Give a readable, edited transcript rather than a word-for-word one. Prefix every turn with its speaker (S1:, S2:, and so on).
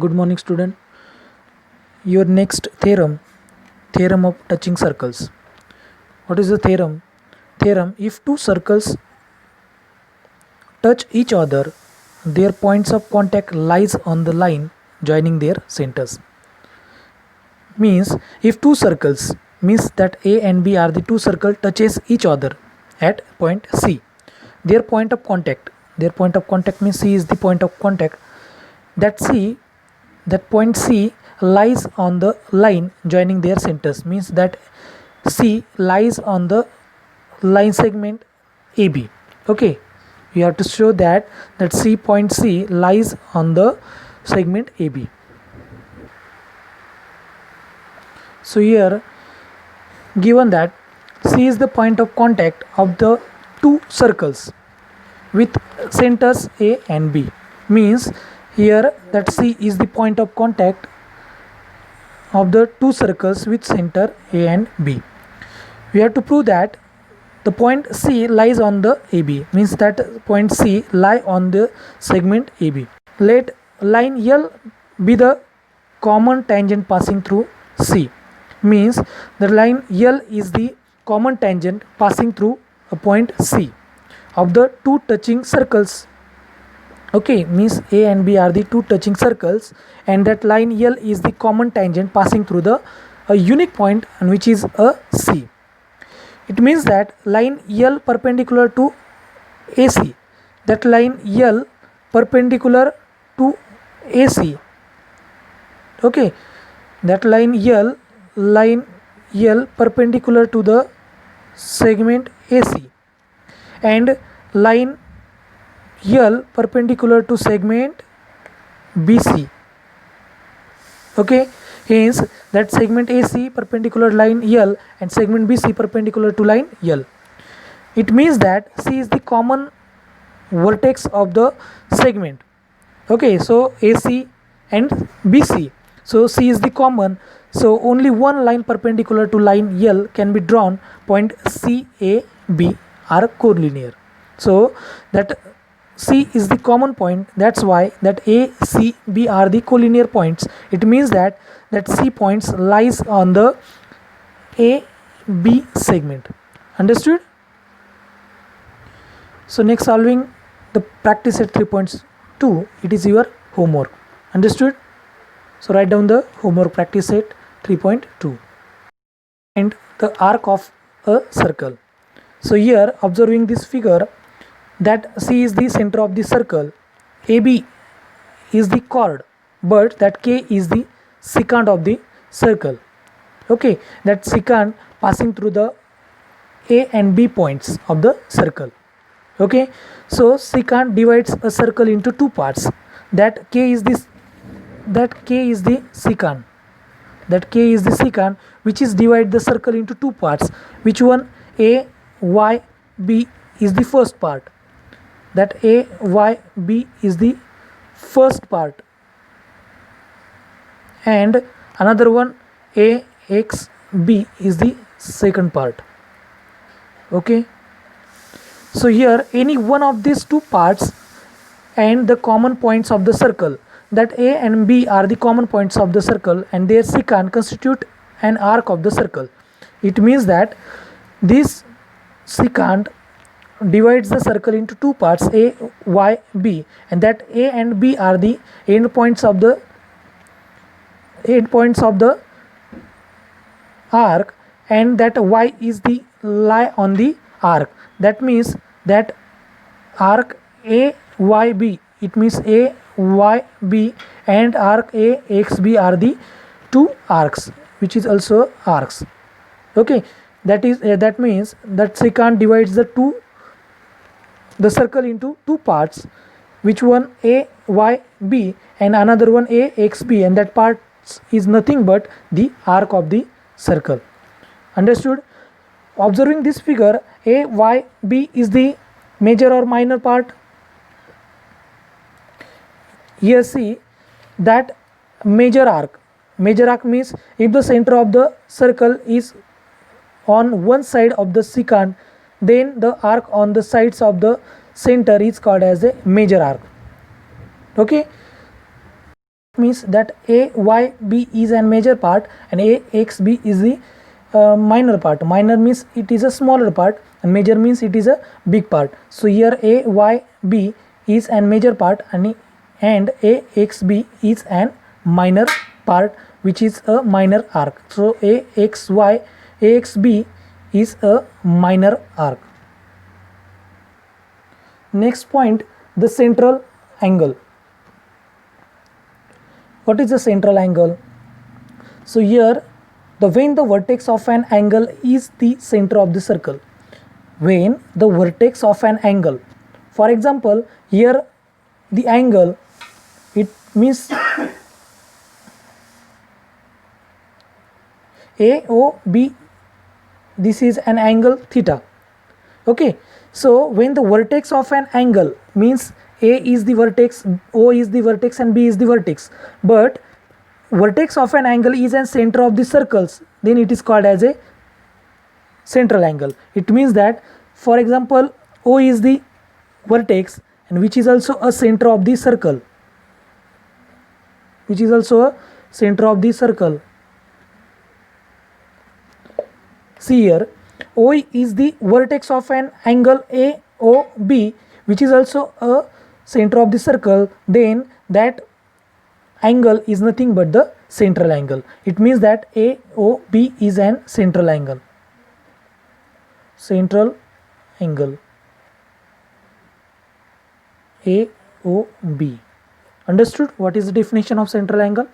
S1: Good morning, student. Your next theorem of touching circles. What is the theorem? Theorem: if two circles touch each other, their points of contact lies on the line joining their centers. Means if two circles means that A and B are the two circle touches each other at point C. Their point of contact means C is the point of contact. That point C lies on the line joining their centers, means that C lies on the line segment AB. Okay, you have to show that point C lies on the segment AB. So here given that C is the point of contact of the two circles with centers A and B, means here that C is the point of contact of the two circles with center A and B. We have to prove that the point C lies on the AB, means that point C lie on the segment AB. Let line L be the common tangent passing through C, means the line L is the common tangent passing through a point C of the two touching circles. Okay, means A and B are the two touching circles, and that line L is the common tangent passing through the a unique point, and which is a C. It means that line L perpendicular to AC, that line L perpendicular to AC. Okay, that line L perpendicular to the segment AC, and line L perpendicular to segment BC. Okay, hence that segment AC perpendicular line L and segment BC perpendicular to line L. It means that C is the common vertex of the segment. Okay, so AC and BC, so C is the common, so only one line perpendicular to line L can be drawn. Point CAB are collinear, so that C is the common point, that's why that A, C, B are the collinear points. It means that C points lies on the AB segment. Understood? So next, solving the practice at 3.2, it is your homework. Understood? So write down the homework practice set 3.2. And the arc of a circle. So here, observing this figure, that C is the center of the circle, AB is the chord, but that K is the secant of the circle. Okay, that secant passing through the A and B points of the circle. Okay, so secant divides a circle into two parts. That K is the secant. That K is the secant, which is divide the circle into two parts. Which one? A, Y, B is the first part. That A, Y, B is the first part, and another one A, X, B is the second part. Okay, so here any one of these two parts and the common points of the circle, that A and B are the common points of the circle, and their secant constitute an arc of the circle. It means that this secant divides the circle into two parts, A, Y, B, and that A and B are the end points of the arc, and that Y is the lie on the arc. That means that arc A, Y, B, it means A, Y, B, and arc A, X, B are the two arcs, which is also arcs. Okay, that means that secant divides the circle into two parts, which one A, Y, B, and another one A, X, B, and that part is nothing but the arc of the circle. Understood? Observing this figure, A, Y, B is the major or minor part. Here see that major arc means if the center of the circle is on one side of the secant, then the arc on the sides of the center is called as a major arc. Okay, means that AYB is a major part and AXB is the minor part. Minor means it is a smaller part and major means it is a big part. So here AYB is a major part and AXB is an minor part, which is a minor arc. So AXB is a minor arc. Next point, the central angle. What is the central angle? So here, when the vertex of an angle is the center of the circle. When the vertex of an angle, for example, here the angle, it means AOB, this is an angle theta. Okay, so when the vertex of an angle means A is the vertex, O is the vertex and B is the vertex, but vertex of an angle is a center of the circles, then it is called as a central angle. It means that, for example, O is the vertex and which is also a center of the circle, which is also a center of the circle. See here, O is the vertex of an angle AOB, which is also a center of the circle, then that angle is nothing but the central angle. It means that AOB is an central angle. Central angle AOB. Understood what is the definition of central angle?